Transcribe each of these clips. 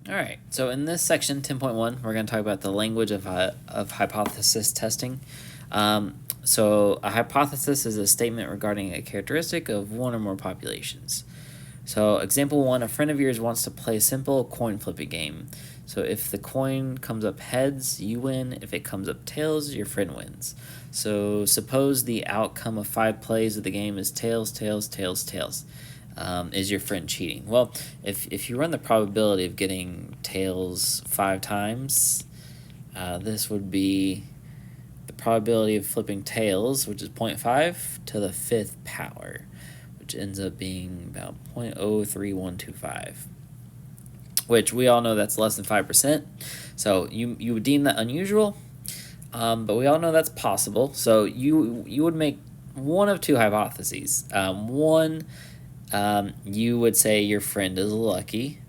All right, so in this section, 10.1, we're going to talk about the language of hypothesis testing. So a hypothesis is a statement regarding a characteristic of one or more populations. So example 1, a friend of yours wants to play a simple coin flipping game. So if the coin comes up heads, you win. If it comes up tails, your friend wins. So suppose the outcome of 5 plays of the game is tails, tails, tails, tails. Is your friend cheating? Well, if you run the probability of getting tails 5 times, this would be the probability of flipping tails, which is 0.5 to the 5th power, which ends up being about 0.03125, which we all know that's less than 5%. So you would deem that unusual, but we all know that's possible. So you would make one of two hypotheses. One, you would say your friend is lucky,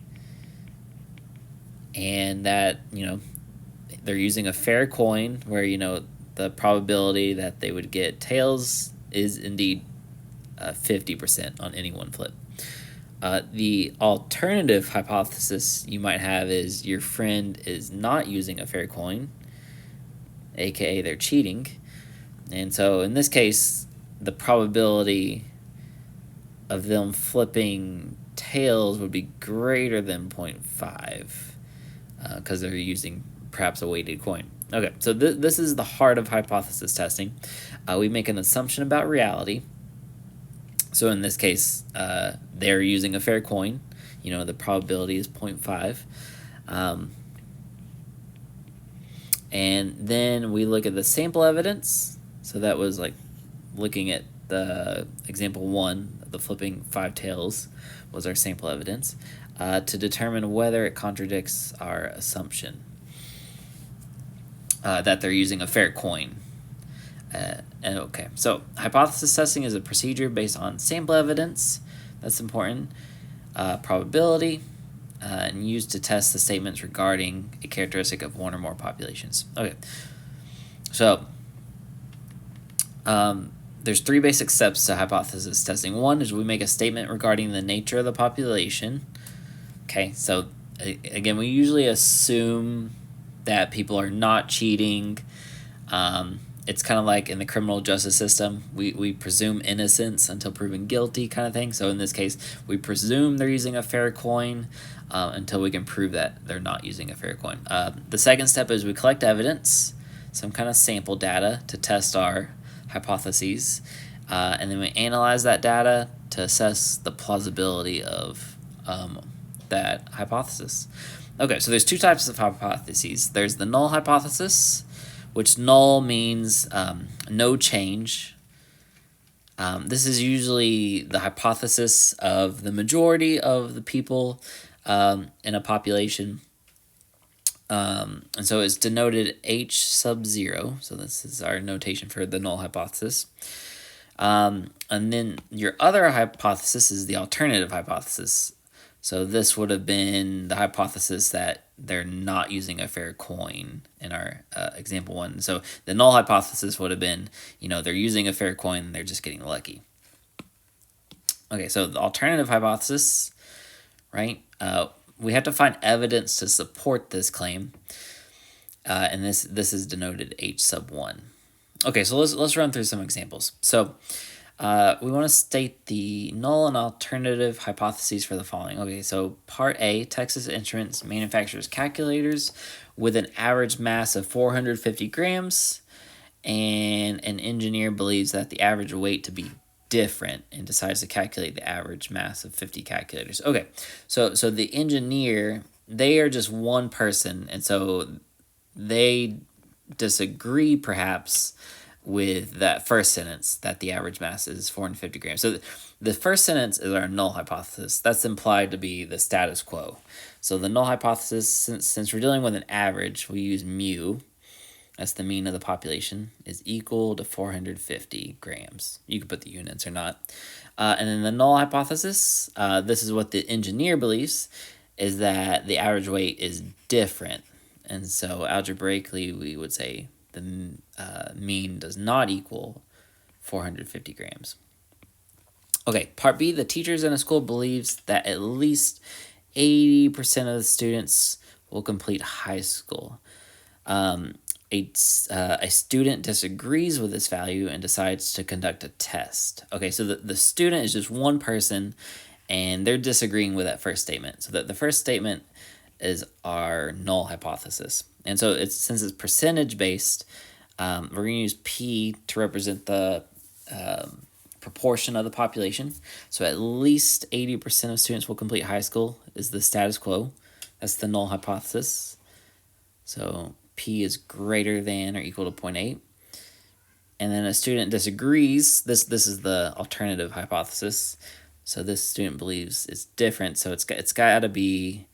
and that they're using a fair coin where the probability that they would get tails is indeed 50% on any one flip. The alternative hypothesis you might have is your friend is not using a fair coin, aka they're cheating, and so in this case the probability of them flipping tails would be greater than 0.5 because they're using perhaps a weighted coin. Okay, so this is the heart of hypothesis testing. We make an assumption about reality. So in this case, they're using a fair coin. The probability is 0.5. And then we look at the sample evidence. So that was like looking at the example 1, the flipping 5 tails was our sample evidence, to determine whether it contradicts our assumption that they're using a fair coin. Okay, so hypothesis testing is a procedure based on sample evidence. That's important. Probability, and used to test the statements regarding a characteristic of one or more populations. Okay, so there's 3 basic steps to hypothesis testing. One is we make a statement regarding the nature of the population. Okay, so again, we usually assume that people are not cheating. It's kind of like in the criminal justice system, we presume innocence until proven guilty kind of thing. So in this case, we presume they're using a fair coin until we can prove that they're not using a fair coin. The second step is we collect evidence, some kind of sample data to test our hypotheses, and then we analyze that data to assess the plausibility of that hypothesis. Okay, so there's 2 types of hypotheses. There's the null hypothesis, which null means no change. This is usually the hypothesis of the majority of the people in a population. And so it's denoted H sub 0. So this is our notation for the null hypothesis. And then your other hypothesis is the alternative hypothesis. So this would have been the hypothesis that they're not using a fair coin in our example 1. So the null hypothesis would have been, they're using a fair coin, they're just getting lucky. Okay, so the alternative hypothesis, right? We have to find evidence to support this claim, and this is denoted H sub 1. Okay, so let's run through some examples. So we want to state the null and alternative hypotheses for the following. Okay, so part A, Texas Instruments manufactures calculators with an average mass of 450 grams, and an engineer believes that the average weight to be different and decides to calculate the average mass of 50 calculators. Okay, so the engineer, they are just one person, and so they disagree perhaps with that first sentence that the average mass is 450 grams. So the first sentence is our null hypothesis. That's implied to be the status quo. So the null hypothesis, since we're dealing with an average, we use mu, that's the mean of the population, is equal to 450 grams. You can put the units or not. And then the null hypothesis, this is what the engineer believes, is that the average weight is different. And so algebraically, we would say the mean does not equal 450 grams. Okay, part B, the teachers in a school believes that at least 80% of the students will complete high school. A student disagrees with this value and decides to conduct a test. Okay, so the student is just one person, and they're disagreeing with that first statement. So the first statement is our null hypothesis. And so since it's percentage based, we're going to use P to represent the proportion of the population. So at least 80% of students will complete high school is the status quo. That's the null hypothesis. So P is greater than or equal to 0.8. And then a student disagrees. This is the alternative hypothesis. So this student believes it's different. So it's got to be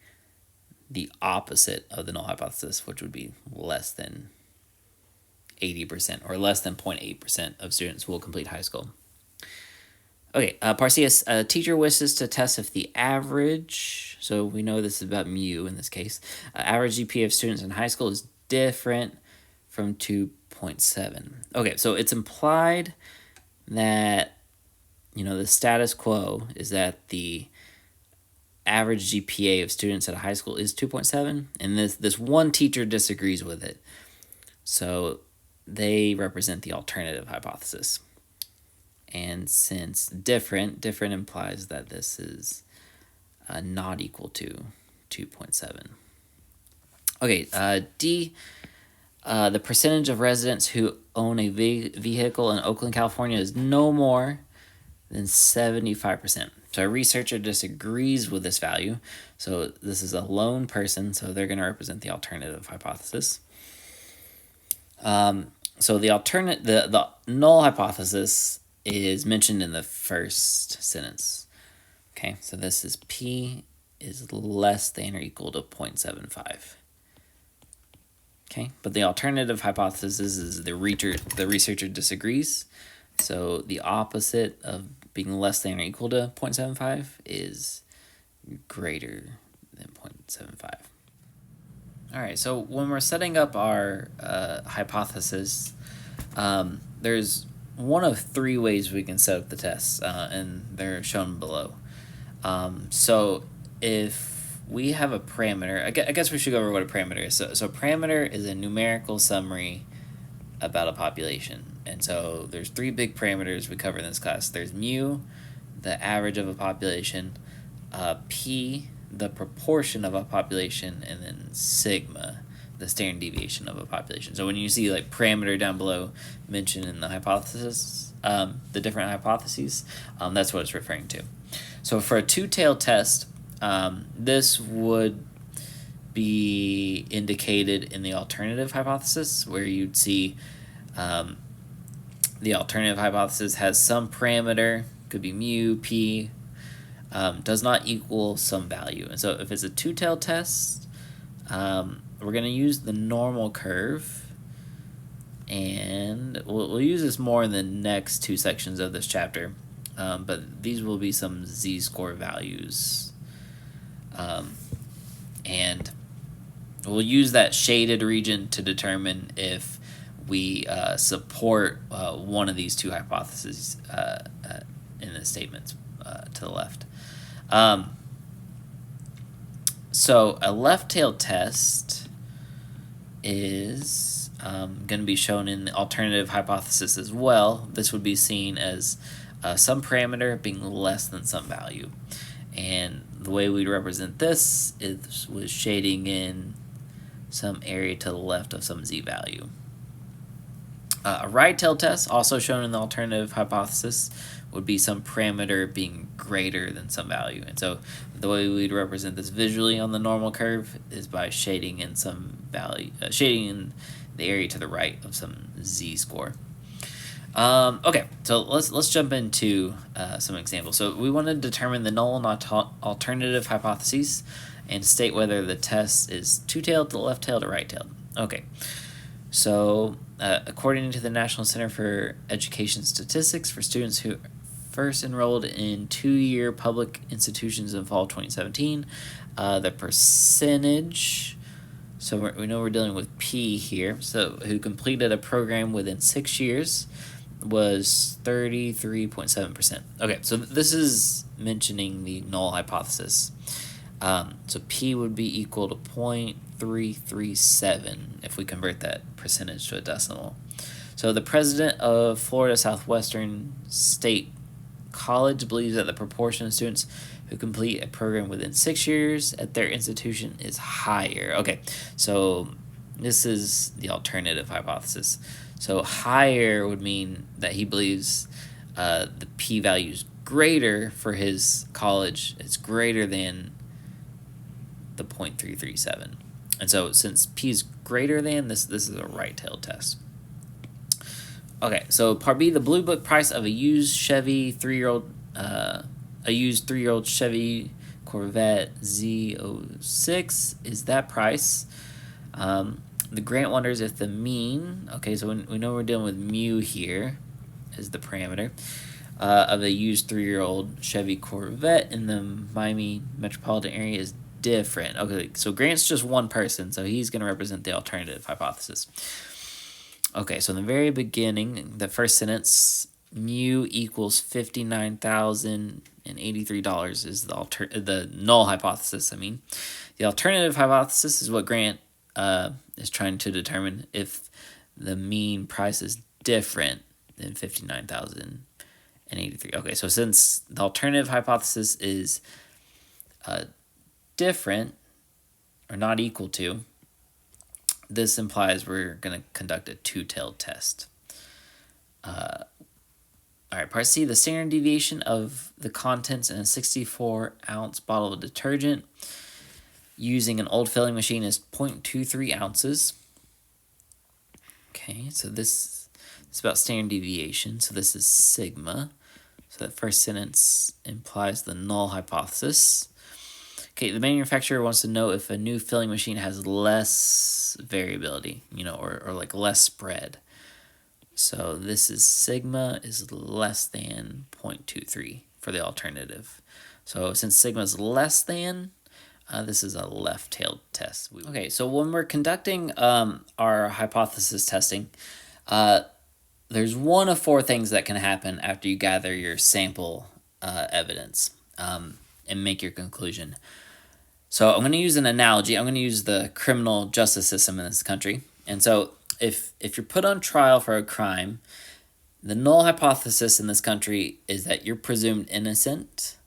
the opposite of the null hypothesis, which would be less than 80% or less than 0.8% of students will complete high school. Okay, Parseus, a teacher wishes to test if the average, so we know this is about mu in this case, average GPA of students in high school is different from 2.7. Okay, so it's implied that, the status quo is that the average GPA of students at a high school is 2.7, and this one teacher disagrees with it. So they represent the alternative hypothesis. And since different implies that this is not equal to 2.7. Okay, D, the percentage of residents who own a vehicle in Oakland, California is no more than 75%. So a researcher disagrees with this value. So this is a lone person, so they're going to represent the alternative hypothesis. So the null hypothesis is mentioned in the first sentence. Okay, so this is P is less than or equal to 0.75. Okay, but the alternative hypothesis is the researcher disagrees. So the opposite of being less than or equal to 0.75 is greater than 0.75. All right, so when we're setting up our hypothesis, there's one of three ways we can set up the tests, and they're shown below. So if we have a parameter, I guess we should go over what a parameter is. So parameter is a numerical summary about a population. And so there's three big parameters we cover in this class. There's mu, the average of a population, P, the proportion of a population, and then sigma, the standard deviation of a population. So when you see like parameter down below mentioned in the hypothesis, the different hypotheses, that's what it's referring to. So for a two-tailed test, this would be indicated in the alternative hypothesis, where you'd see the alternative hypothesis has some parameter, could be mu, P, does not equal some value. And so if it's a two-tailed test, we're going to use the normal curve, and we'll use this more in the next two sections of this chapter, but these will be some z-score values. And we'll use that shaded region to determine if we support one of these two hypotheses in the statements to the left. So a left-tailed test is going to be shown in the alternative hypothesis as well. This would be seen as some parameter being less than some value. And the way we'd represent this is with shading in some area to the left of some z-value. A right-tailed test, also shown in the alternative hypothesis, would be some parameter being greater than some value. And so the way we'd represent this visually on the normal curve is by shading in some value, shading in the area to the right of some z-score. Okay, so let's jump into some examples. So we want to determine the null and alternative hypotheses and state whether the test is two-tailed, left-tailed, or right-tailed. Okay, so according to the National Center for Education Statistics, for students who first enrolled in two-year public institutions in fall 2017, the percentage, so we know we're dealing with P here, so who completed a program within 6 years was 33.7%. Okay, so this is mentioning the null hypothesis. So P would be equal to 0.337 if we convert that percentage to a decimal. So the president of Florida Southwestern State College believes that the proportion of students who complete a program within 6 years at their institution is higher. Okay, so this is the alternative hypothesis. So higher would mean that he believes the p-value is greater for his college. It's greater than the 0.337. And so since p is greater than, this is a right-tailed test. Okay, so part B, the Blue Book price of a used Chevy 3-year-old Chevy Corvette Z06 is that price. The grant wonders if the mean, okay, so we know we're dealing with mu here as the parameter, of a used 3-year-old Chevy Corvette in the Miami metropolitan area is different. Okay, so Grant's just one person, so he's going to represent the alternative hypothesis. Okay, so in the very beginning, the first sentence, mu equals $59,083 is the null hypothesis, I mean. The alternative hypothesis is what Grant is trying to determine if the mean price is different than $59,083. Okay, so since the alternative hypothesis is different or not equal to, this implies we're going to conduct a two-tailed test. All right, part C, the standard deviation of the contents in a 64-ounce bottle of detergent using an old filling machine is 0.23 ounces. Okay, so this is about standard deviation. So this is sigma. So that first sentence implies the null hypothesis. Okay, the manufacturer wants to know if a new filling machine has less variability, or like less spread. So this is sigma is less than 0.23 for the alternative. So since sigma is less than, this is a left-tailed test. Okay, so when we're conducting our hypothesis testing, there's one of four things that can happen after you gather your sample evidence and make your conclusion. So I'm going to use an analogy. I'm going to use the criminal justice system in this country. And so if you're put on trial for a crime, the null hypothesis in this country is that you're presumed innocent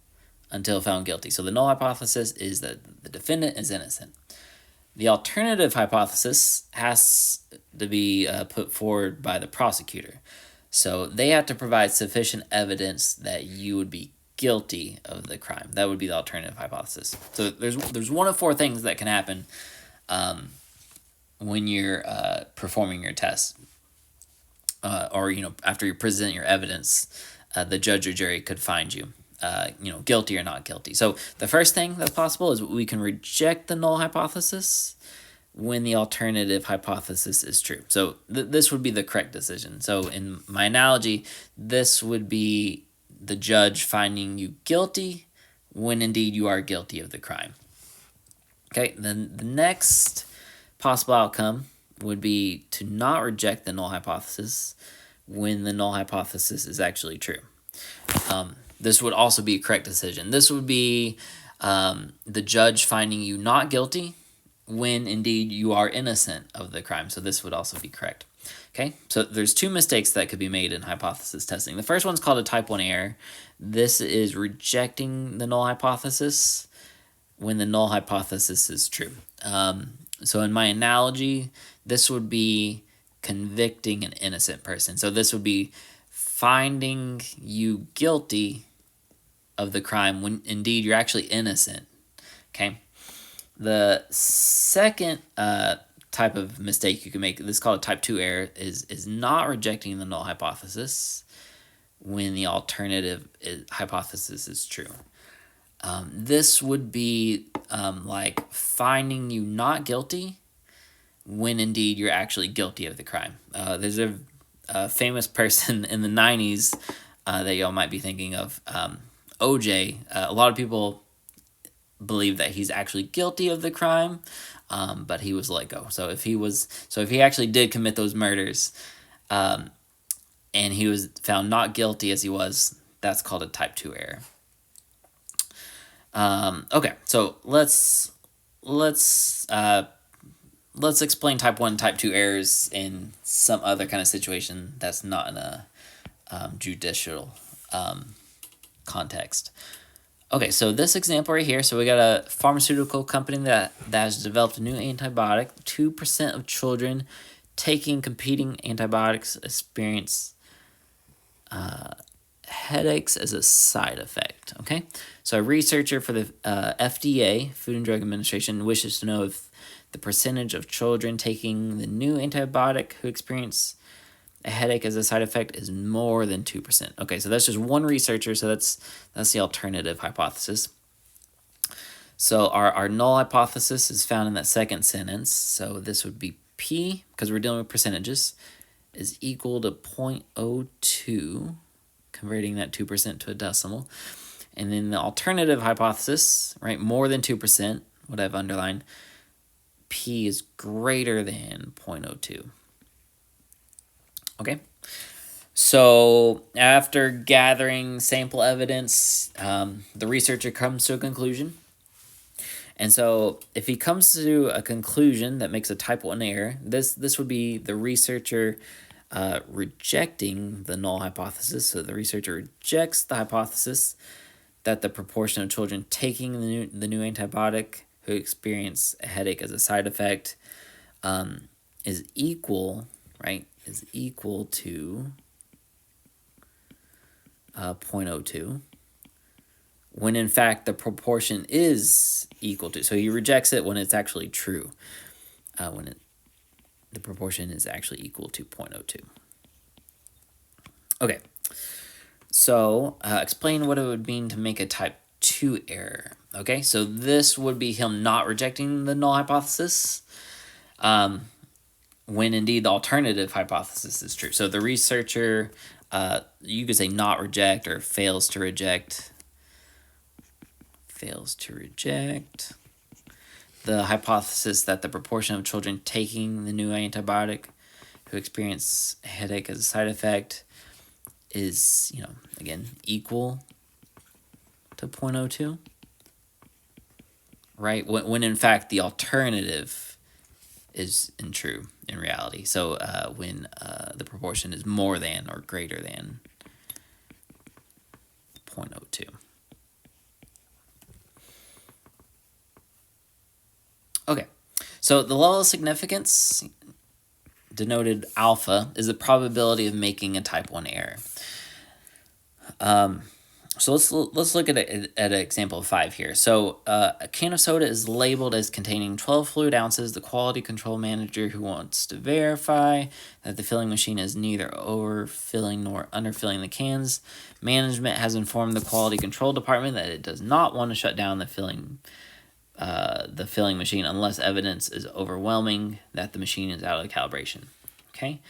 until found guilty. So the null hypothesis is that the defendant is innocent. The alternative hypothesis has to be put forward by the prosecutor. So they have to provide sufficient evidence that you would be guilty of the crime. That would be the alternative hypothesis. So there's one of four things that can happen when you're performing your test, or after you present your evidence, the judge or jury could find you guilty or not guilty. So the first thing that's possible is we can reject the null hypothesis when the alternative hypothesis is true. So this would be the correct decision. So in my analogy, this would be the judge finding you guilty when indeed you are guilty of the crime. Okay, then the next possible outcome would be to not reject the null hypothesis when the null hypothesis is actually true. This would also be a correct decision. This would be the judge finding you not guilty when indeed you are innocent of the crime. So this would also be correct. Okay, so there's two mistakes that could be made in hypothesis testing. The first one's called a type 1 error. This is rejecting the null hypothesis when the null hypothesis is true. So in my analogy, this would be convicting an innocent person. So this would be finding you guilty of the crime when indeed you're actually innocent. Okay. The second type of mistake you can make, this is called a type 2 error, is not rejecting the null hypothesis when the alternative hypothesis is true. This would be like finding you not guilty when indeed you're actually guilty of the crime. There's a famous person in the 90s that y'all might be thinking of, OJ. A lot of people believe that he's actually guilty of the crime, but he was let go. So if he actually did commit those murders, and he was found not guilty as he was, that's called a type 2 error. Okay, so let's explain type 1 type 2 errors in some other kind of situation that's not in a judicial context. Okay, so this example right here, so we got a pharmaceutical company that has developed a new antibiotic. 2% of children taking competing antibiotics experience headaches as a side effect. Okay, so a researcher for the FDA, Food and Drug Administration, wishes to know if the percentage of children taking the new antibiotic who experience a headache as a side effect is more than 2%. Okay, so that's just one researcher, so that's the alternative hypothesis. So our null hypothesis is found in that second sentence. So this would be P, because we're dealing with percentages, is equal to 0.02, converting that 2% to a decimal. And then the alternative hypothesis, right, more than 2%, what I've underlined, P is greater than 0.02. Okay, so after gathering sample evidence, the researcher comes to a conclusion. And so if he comes to a conclusion that makes a type 1 error, this would be the researcher rejecting the null hypothesis. So the researcher rejects the hypothesis that the proportion of children taking the new antibiotic who experience a headache as a side effect is equal, right, is equal to 0.02, when in fact the proportion is equal to. So he rejects it when it's actually true, the proportion is actually equal to 0.02. Okay, so explain what it would mean to make a type 2 error. Okay, so this would be him not rejecting the null hypothesis, when indeed the alternative hypothesis is true. So the researcher, you could say not reject or fails to reject the hypothesis that the proportion of children taking the new antibiotic who experience a headache as a side effect is, again, equal to 0.02, right? When in fact the alternative is true in reality. So when the proportion is more than or greater than 0.02. Okay, so the level of significance, denoted alpha, is the probability of making a type 1 error. So let's look at an example of 5 here. So a can of soda is labeled as containing 12 fluid ounces. The quality control manager, who wants to verify that the filling machine is neither overfilling nor underfilling the cans, management has informed the quality control department that it does not want to shut down the filling machine unless evidence is overwhelming that the machine is out of calibration. Okay.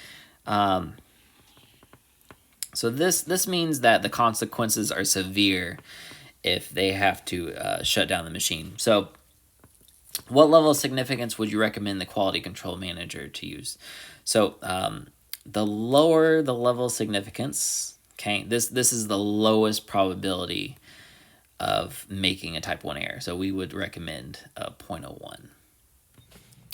So this means that the consequences are severe if they have to shut down the machine. So what level of significance would you recommend the quality control manager to use? So the lower the level of significance, okay, this is the lowest probability of making a type 1 error. So we would recommend 0.01. All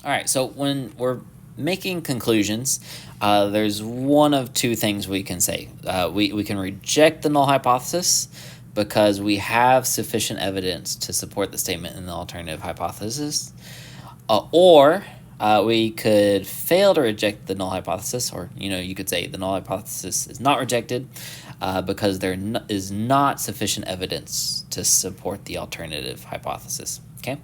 right, so when we're making conclusions, there's one of two things we can say. We can reject the null hypothesis because we have sufficient evidence to support the statement in the alternative hypothesis, or we could fail to reject the null hypothesis, or you could say the null hypothesis is not rejected because there is not sufficient evidence to support the alternative hypothesis. Okay,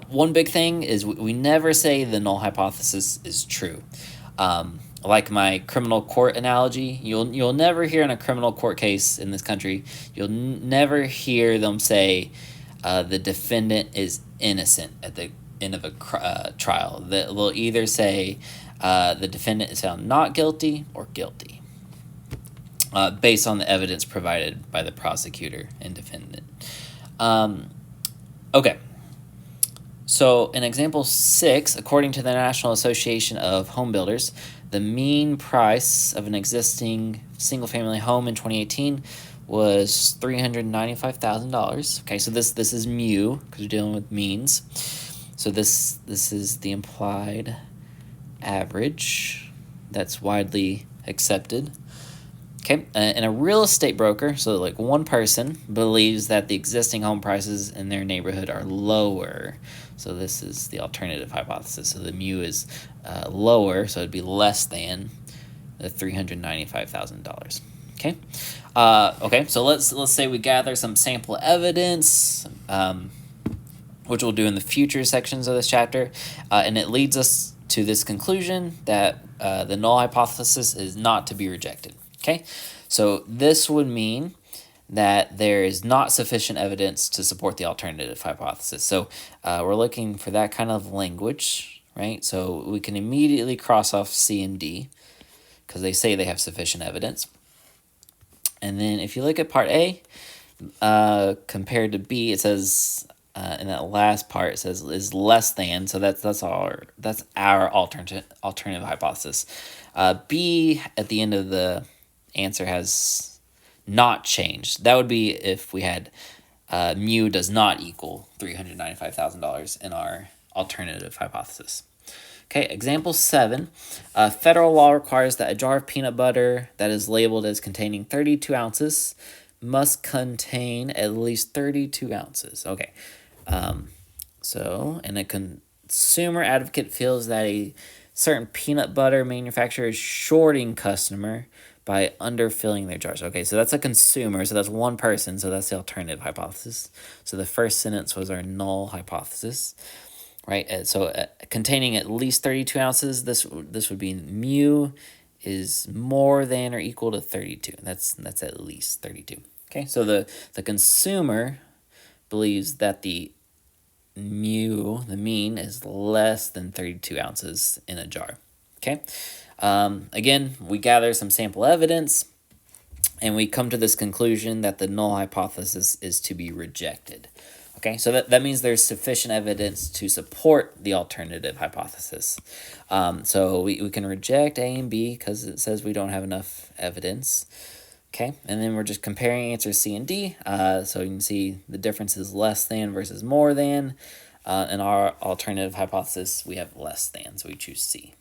one big thing is we never say the null hypothesis is true. Like my criminal court analogy, you'll never hear in a criminal court case in this country, you'll never hear them say the defendant is innocent at the end of a trial. They'll either say the defendant is found not guilty or guilty, based on the evidence provided by the prosecutor and defendant. Okay, so in example 6, according to the National Association of Home Builders, the mean price of an existing single-family home in 2018 was $395,000. Okay, so this is mu because we're dealing with means. So this is the implied average that's widely accepted. Okay, and a real estate broker, so like one person, believes that the existing home prices in their neighborhood are lower. So this is the alternative hypothesis. So the mu is lower, so it'd be less than the $395,000. Okay, okay. So let's say we gather some sample evidence, which we'll do in the future sections of this chapter, and it leads us to this conclusion that the null hypothesis is not to be rejected. Okay, so this would mean that there is not sufficient evidence to support the alternative hypothesis. So we're looking for that kind of language, right? So we can immediately cross off C and D because they say they have sufficient evidence. And then if you look at part A, compared to B, it says in that last part it says is less than. So that's our alternative hypothesis. B at the end of the answer has not changed. That would be if we had mu does not equal $395,000 in our alternative hypothesis. Okay, example 7. Federal law requires that a jar of peanut butter that is labeled as containing 32 ounces must contain at least 32 ounces. Okay, and a consumer advocate feels that a certain peanut butter manufacturer is shorting customer by underfilling their jars. Okay, so that's a consumer, so that's one person, so that's the alternative hypothesis. So the first sentence was our null hypothesis, right? So containing at least 32 ounces, this would be mu is more than or equal to 32. That's at least 32. Okay, so the consumer believes that the mean, is less than 32 ounces in a jar. Okay, again, we gather some sample evidence, and we come to this conclusion that the null hypothesis is to be rejected. Okay, so that means there's sufficient evidence to support the alternative hypothesis. So we can reject A and B because it says we don't have enough evidence. Okay, and then we're just comparing answers C and D. So you can see the difference is less than versus more than. In our alternative hypothesis, we have less than, so we choose C.